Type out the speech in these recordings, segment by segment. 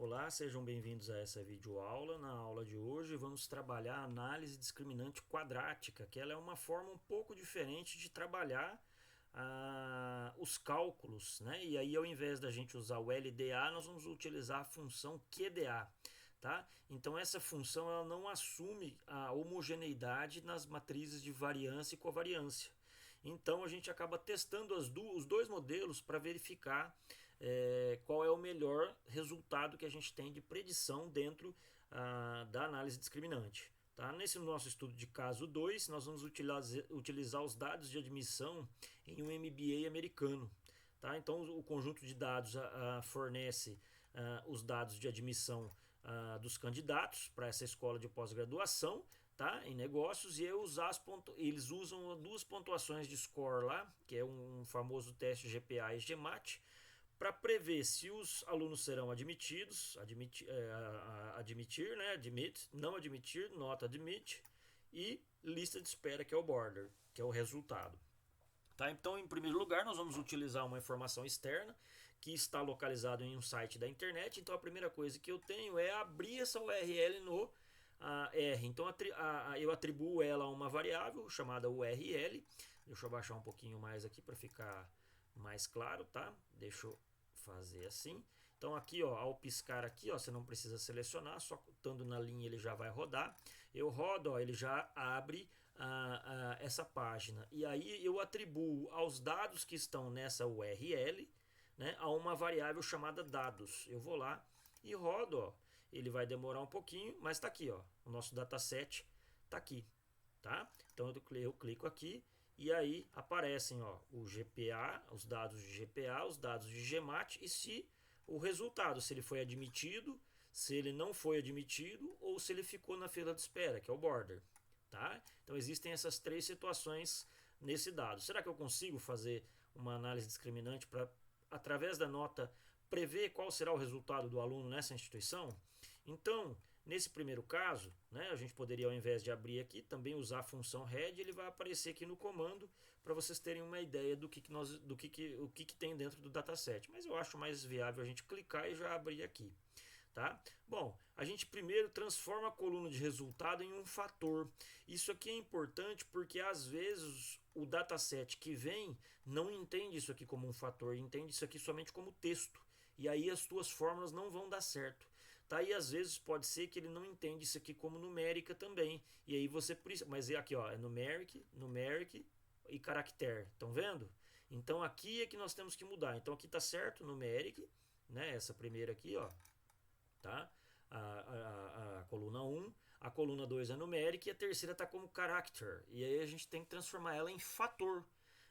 Olá, sejam bem-vindos a essa videoaula. Na aula de hoje vamos trabalhar a análise discriminante quadrática, que ela é uma forma um pouco diferente de trabalhar os cálculos, né? E aí, ao invés da gente usar o LDA, nós vamos utilizar a função QDA. Tá? Então essa função ela não assume a homogeneidade nas matrizes de variância e covariância. Então a gente acaba testando os dois modelos para verificar qual é o melhor resultado que a gente tem de predição dentro da análise discriminante. Tá? Nesse nosso estudo de caso 2, nós vamos utilizar os dados de admissão em um MBA americano. Tá? Então, o conjunto de dados fornece os dados de admissão dos candidatos para essa escola de pós-graduação, tá? Em negócios, e eles usam duas pontuações de score lá, que é um famoso teste GPA e GMAT, para prever se os alunos serão admitir, né, admit, não admitir, not admit, e lista de espera, que é o border, que é o resultado. Tá? Então, em primeiro lugar, nós vamos utilizar uma informação externa que está localizada em um site da internet. Então, a primeira coisa que eu tenho é abrir essa URL no R. Então, eu atribuo ela a uma variável chamada URL. Deixa eu baixar um pouquinho mais aqui para ficar mais claro, tá? Deixa eu fazer assim. Então aqui, ó, ao piscar aqui, ó, você não precisa selecionar, só estando na linha ele já vai rodar. Eu rodo, ó, ele já abre essa página. E aí eu atribuo aos dados que estão nessa URL, né, a uma variável chamada dados. Eu vou lá e rodo, ó. Ele vai demorar um pouquinho, mas está aqui, ó. O nosso dataset está aqui, tá? Então eu clico aqui e aí aparecem, ó, o GPA, os dados de GPA, os dados de GMAT e se o resultado, se ele foi admitido, se ele não foi admitido ou se ele ficou na fila de espera, que é o border. Tá? Então existem essas três situações nesse dado. Será que eu consigo fazer uma análise discriminante para, através da nota, prever qual será o resultado do aluno nessa instituição? Então, nesse primeiro caso, né, a gente poderia, ao invés de abrir aqui, também usar a função head, ele vai aparecer aqui no comando para vocês terem uma ideia do que tem dentro do dataset. Mas eu acho mais viável a gente clicar e já abrir aqui. Tá? Bom, a gente primeiro transforma a coluna de resultado em um fator. Isso aqui é importante porque às vezes o dataset que vem não entende isso aqui como um fator, entende isso aqui somente como texto. E aí as tuas fórmulas não vão dar certo. Tá? E às vezes pode ser que ele não entende isso aqui como numérica também. E aí você precisa. Mas é aqui, ó, é numeric e caractere. Estão vendo? Então aqui é que nós temos que mudar. Então aqui está certo, numeric, né? Essa primeira aqui, ó. Tá? A coluna 1, a coluna 2 é numérica e a terceira está como character. E aí a gente tem que transformar ela em fator.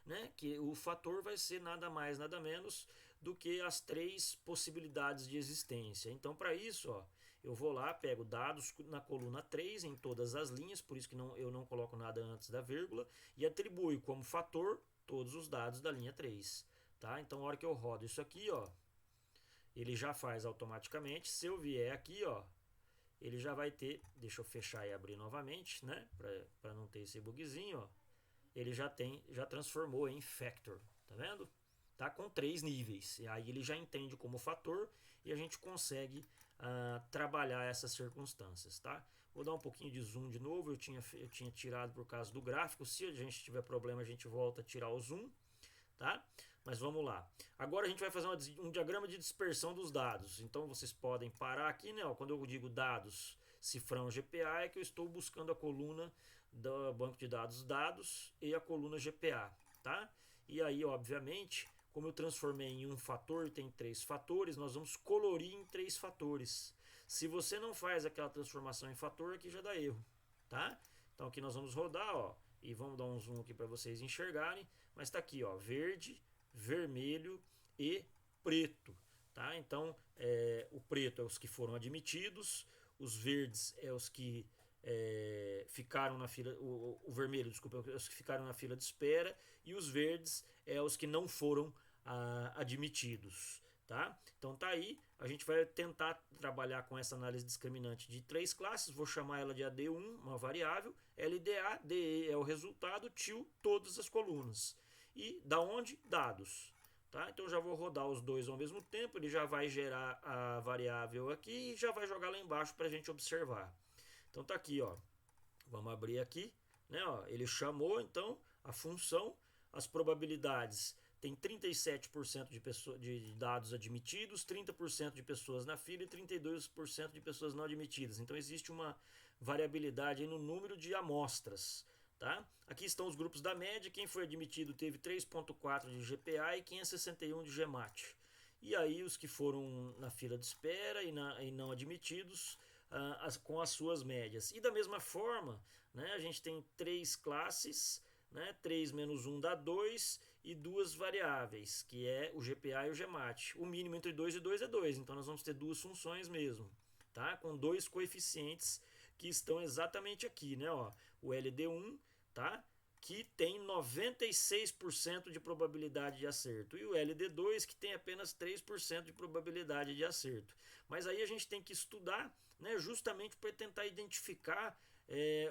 Né? Que o fator vai ser nada mais, nada menos do que as três possibilidades de existência. Então, para isso, ó, eu vou lá, pego dados na coluna 3 em todas as linhas, por isso que eu não coloco nada antes da vírgula, e atribuo como fator todos os dados da linha 3. Tá? Então, na hora que eu rodo isso aqui, ó, ele já faz automaticamente. Se eu vier aqui, ó, ele já vai ter, deixa eu fechar e abrir novamente, né, para não ter esse bugzinho, ó. Ele já transformou em factor, tá vendo? Tá com 3 níveis. E aí ele já entende como fator e a gente consegue trabalhar essas circunstâncias, tá? Vou dar um pouquinho de zoom de novo, eu tinha tirado por causa do gráfico. Se a gente tiver problema, a gente volta a tirar o zoom. Tá? Mas vamos lá. Agora a gente vai fazer um diagrama de dispersão dos dados. Então vocês podem parar aqui, né? Quando eu digo dados cifrão GPA, é que eu estou buscando a coluna do banco de dados dados e a coluna GPA, tá? E aí, obviamente, como eu transformei em um fator e tem 3 fatores, nós vamos colorir em 3 fatores. Se você não faz aquela transformação em fator, aqui já dá erro, tá? Então aqui nós vamos rodar, ó, e vamos dar um zoom aqui para vocês enxergarem, mas está aqui, ó, verde, vermelho e preto, tá? Então o preto é os que foram admitidos, os verdes é os que ficaram na fila, o vermelho, desculpa, é os que ficaram na fila de espera, e os verdes é os que não foram admitidos. Tá? Então tá aí, a gente vai tentar trabalhar com essa análise discriminante de 3 classes, vou chamar ela de AD1, uma variável, LDA, DE é o resultado, TIL, todas as colunas. E da onde? Dados. Tá? Então já vou rodar os dois ao mesmo tempo, ele já vai gerar a variável aqui e já vai jogar lá embaixo para a gente observar. Então tá aqui, ó. Vamos abrir aqui, né? Ó, ele chamou então a função, as probabilidades. Tem 37% de dados admitidos, 30% de pessoas na fila e 32% de pessoas não admitidas. Então existe uma variabilidade no número de amostras. Tá? Aqui estão os grupos da média. Quem foi admitido teve 3,4 de GPA e 561 de GMAT. E aí os que foram na fila de espera e não admitidos com as suas médias. E da mesma forma, né, a gente tem três classes, né, 3 menos 1 dá 2 e duas variáveis, que é o GPA e o GMAT. O mínimo entre 2 e 2 é 2, então nós vamos ter duas funções mesmo, tá? Com dois coeficientes que estão exatamente aqui, né? Ó, o LD1, tá? Que tem 96% de probabilidade de acerto, e o LD2 que tem apenas 3% de probabilidade de acerto. Mas aí a gente tem que estudar, né, justamente para tentar identificar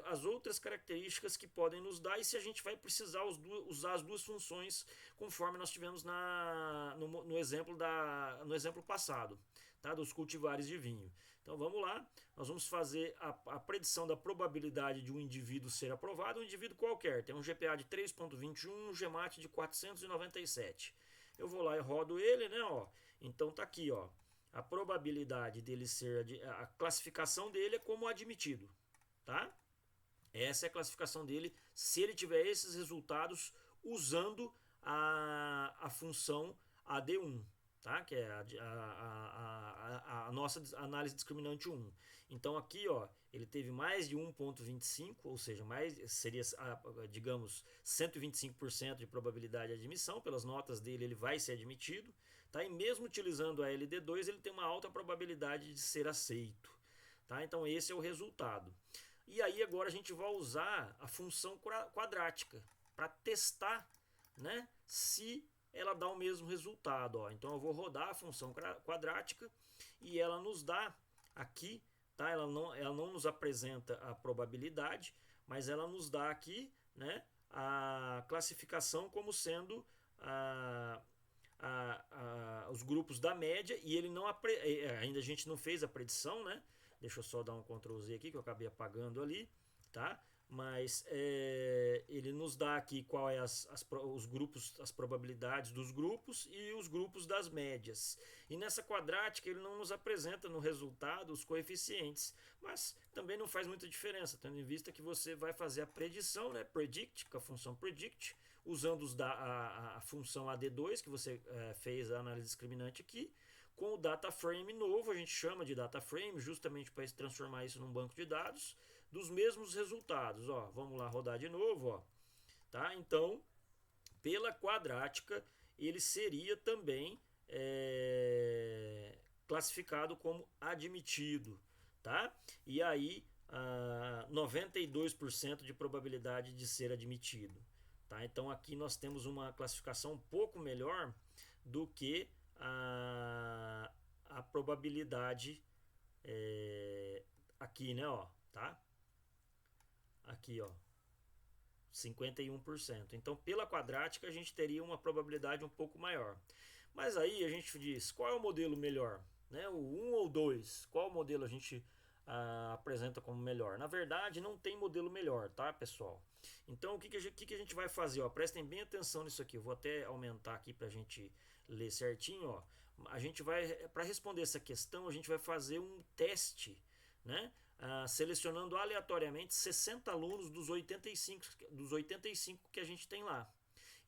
as outras características que podem nos dar e se a gente vai precisar usar as duas funções conforme nós tivemos no exemplo passado, tá, dos cultivares de vinho. Então vamos lá, nós vamos fazer a predição da probabilidade de um indivíduo ser aprovado, um indivíduo qualquer, tem um GPA de 3,21, um GMAT de 497. Eu vou lá e rodo ele, né, ó. Então tá aqui, ó. A probabilidade dele a classificação dele é como admitido, tá? Essa é a classificação dele se ele tiver esses resultados usando a função AD1, tá? Que é a nossa análise discriminante 1. Então aqui, ó, ele teve mais de 1,25, ou seja, seria, digamos, 125% de probabilidade de admissão. Pelas notas dele, ele vai ser admitido. Tá? E mesmo utilizando a LD2, ele tem uma alta probabilidade de ser aceito. Tá? Então esse é o resultado. E aí agora a gente vai usar a função quadrática para testar, né, se ela dá o mesmo resultado. Ó. Então eu vou rodar a função quadrática e ela nos dá aqui, tá? Ela não nos apresenta a probabilidade, mas ela nos dá aqui, né, a classificação como sendo os grupos da média, e ele não ainda a gente não fez a predição, né? Deixa eu só dar um Ctrl Z aqui que eu acabei apagando ali, tá? Mas ele nos dá aqui qual é os grupos, as probabilidades dos grupos e os grupos das médias. E nessa quadrática ele não nos apresenta no resultado os coeficientes, mas também não faz muita diferença, tendo em vista que você vai fazer a predição, né? Predict, com a função predict, usando a função AD2 que você fez a análise discriminante aqui, com o data frame novo, a gente chama de data frame justamente para transformar isso num banco de dados dos mesmos resultados. Ó, vamos lá rodar de novo, ó. Tá? Então, pela quadrática, ele seria também classificado como admitido, tá? E aí 92% de probabilidade de ser admitido, tá? Então aqui nós temos uma classificação um pouco melhor do que a probabilidade aqui, né, ó, tá? Aqui, ó, 51%. Então, pela quadrática, a gente teria uma probabilidade um pouco maior. Mas aí a gente diz, qual é o modelo melhor? Né? O 1 ou 2? Qual modelo a gente apresenta como melhor? Na verdade, não tem modelo melhor, tá, pessoal? Então, o que a gente vai fazer? Ó? Prestem bem atenção nisso aqui. Eu vou até aumentar aqui para a gente ler certinho. Ó. A gente vai, para responder essa questão, a gente vai fazer um teste, né? Selecionando aleatoriamente 60 alunos dos 85 que a gente tem lá.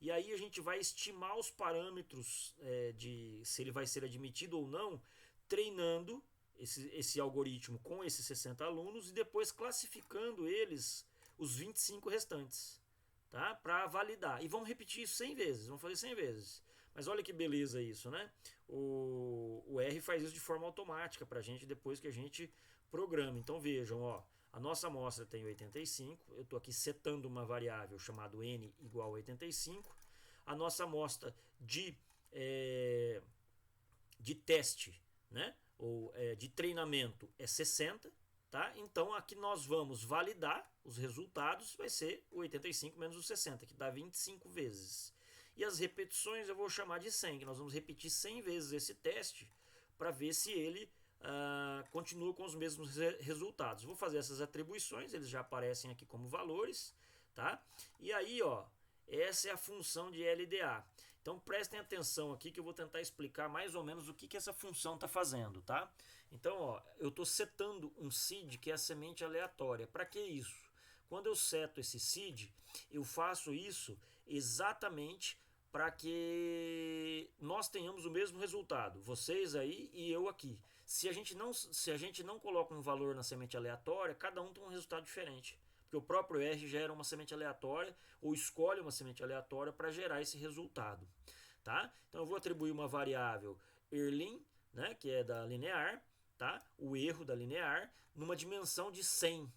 E aí a gente vai estimar os parâmetros de se ele vai ser admitido ou não, treinando esse algoritmo com esses 60 alunos e depois classificando eles, os 25 restantes, tá? Para validar. E vamos repetir isso 100 vezes, vamos fazer 100 vezes. Mas olha que beleza isso, né? O R faz isso de forma automática para a gente depois que a gente programa. Então vejam, ó, a nossa amostra tem 85, eu estou aqui setando uma variável chamada n igual a 85. A nossa amostra de teste, né, ou de treinamento é 60, tá? Então aqui nós vamos validar os resultados, vai ser o 85 menos o 60, que dá 25 vezes. E as repetições eu vou chamar de 100, que nós vamos repetir 100 vezes esse teste para ver se ele continua com os mesmos resultados. Vou fazer essas atribuições, eles já aparecem aqui como valores, tá? E aí, ó, essa é a função de LDA. Então prestem atenção aqui que eu vou tentar explicar mais ou menos o que essa função está fazendo, tá? Então, ó, eu estou setando um seed que é a semente aleatória. Para que isso? Quando eu seto esse seed, eu faço isso exatamente para que nós tenhamos o mesmo resultado, vocês aí e eu aqui. Se a gente não coloca um valor na semente aleatória, cada um tem um resultado diferente. Porque o próprio R gera uma semente aleatória ou escolhe uma semente aleatória para gerar esse resultado. Tá? Então eu vou atribuir uma variável Erlin, né, que é da linear, tá? O erro da linear, numa dimensão de 100.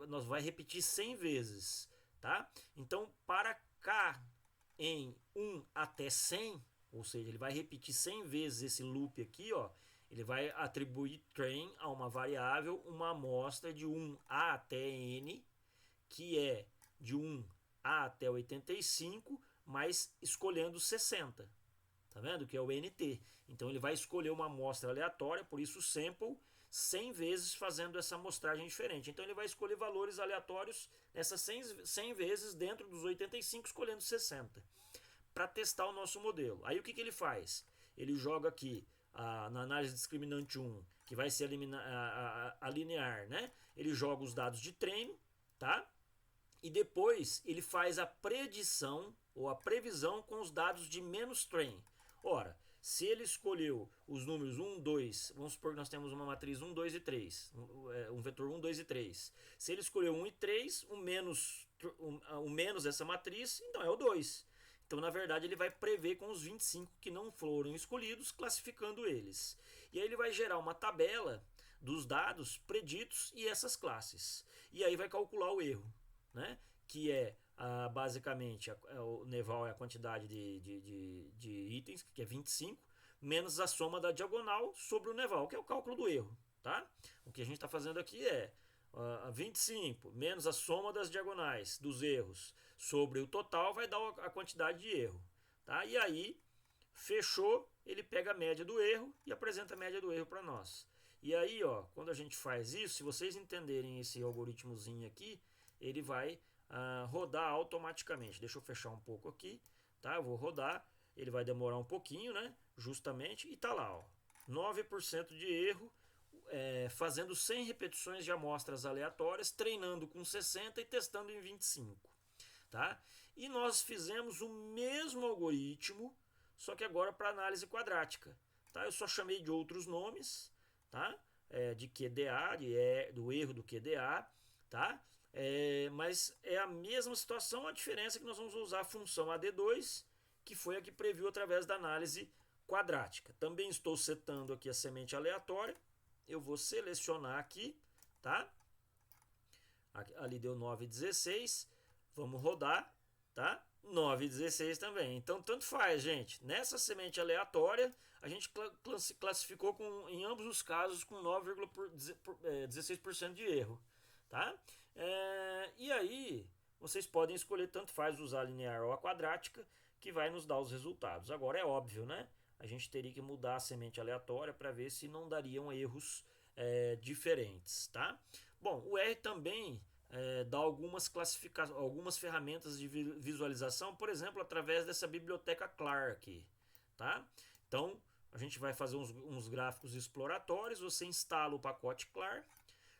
Nós vai repetir 100 vezes. Tá? Então para K em 1 até 100, ou seja, ele vai repetir 100 vezes esse loop aqui, ó, ele vai atribuir train a uma variável, uma amostra de 1A até N, que é de 1A até 85, mas escolhendo 60. Tá vendo? Que é o NT. Então ele vai escolher uma amostra aleatória, por isso sample, 100 vezes fazendo essa amostragem diferente. Então ele vai escolher valores aleatórios nessas 100 vezes dentro dos 85, escolhendo 60. Para testar o nosso modelo. Aí o que ele faz? Ele joga aqui na análise discriminante 1, que vai ser a linear, né? Ele joga os dados de treino, tá? E depois ele faz a predição ou a previsão com os dados de menos train. Ora, se ele escolheu os números 1, 2, vamos supor que nós temos uma matriz 1, 2 e 3, um vetor 1, 2 e 3. Se ele escolheu 1 e 3, o menos essa matriz, então é o 2. Então, na verdade, ele vai prever com os 25 que não foram escolhidos, classificando eles. E aí ele vai gerar uma tabela dos dados preditos e essas classes. E aí vai calcular o erro, né? Que é basicamente o Neval é a quantidade de itens, que é 25, menos a soma da diagonal sobre o Neval, que é o cálculo do erro. Tá? O que a gente está fazendo aqui é 25 menos a soma das diagonais dos erros sobre o total vai dar a quantidade de erro. Tá? E aí, fechou, ele pega a média do erro e apresenta a média do erro para nós. E aí, ó, quando a gente faz isso, se vocês entenderem esse algoritmozinho aqui, ele vai rodar automaticamente. Deixa eu fechar um pouco aqui, tá? Eu vou rodar, ele vai demorar um pouquinho, né? Justamente, e tá lá, ó, 9% de erro, fazendo 100 repetições de amostras aleatórias, treinando com 60 e testando em 25. Tá? E nós fizemos o mesmo algoritmo, só que agora para análise quadrática. Tá? Eu só chamei de outros nomes, tá? De QDA, do erro do QDA, tá? Mas é a mesma situação, a diferença é que nós vamos usar a função AD2, que foi a que previu através da análise quadrática. Também estou setando aqui a semente aleatória. Eu vou selecionar aqui, tá? Ali deu 9,16. Vamos rodar, tá? 9,16 também. Então, tanto faz, gente. Nessa semente aleatória, a gente classificou em ambos os casos com 9,16% de erro, tá? E aí, vocês podem escolher, tanto faz, usar a linear ou a quadrática, que vai nos dar os resultados. Agora, é óbvio, né? A gente teria que mudar a semente aleatória para ver se não dariam erros diferentes, tá? Bom, o R também dá algumas ferramentas de visualização, por exemplo, através dessa biblioteca CLAR aqui, tá? Então, a gente vai fazer uns gráficos exploratórios, você instala o pacote CLAR,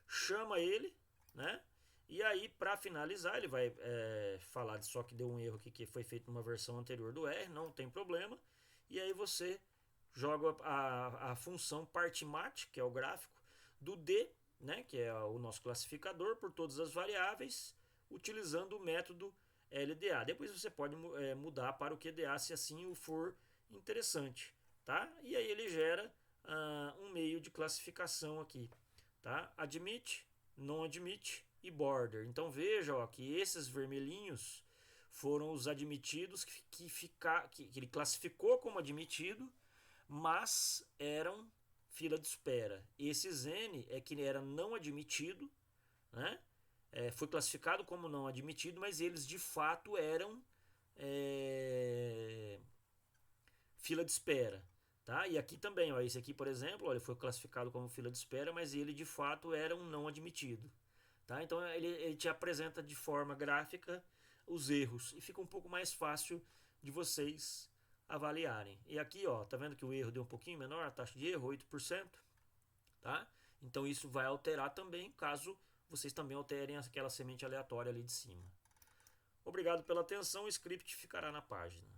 chama ele, né? E aí, para finalizar, ele vai falar só que deu um erro aqui que foi feito numa versão anterior do R, não tem problema. E aí você joga a função partMat, que é o gráfico, do D, né, que é o nosso classificador, por todas as variáveis, utilizando o método LDA. Depois você pode mudar para o QDA se assim o for interessante. Tá? E aí ele gera um meio de classificação aqui. Tá? Admit, não admit e border. Então veja, ó, que esses vermelhinhos foram os admitidos que ele classificou como admitido, mas eram fila de espera. Esses N é que era não admitido, né? Foi classificado como não admitido, mas eles de fato eram fila de espera. Tá? E aqui também, ó, esse aqui, por exemplo, ó, ele foi classificado como fila de espera, mas ele de fato era um não admitido. Tá? Então ele te apresenta de forma gráfica os erros e fica um pouco mais fácil de vocês avaliarem. E aqui, ó, tá vendo que o erro deu um pouquinho menor, a taxa de erro 8%, tá? Então isso vai alterar também, caso vocês também alterem aquela semente aleatória ali de cima. Obrigado pela atenção, o script ficará na página.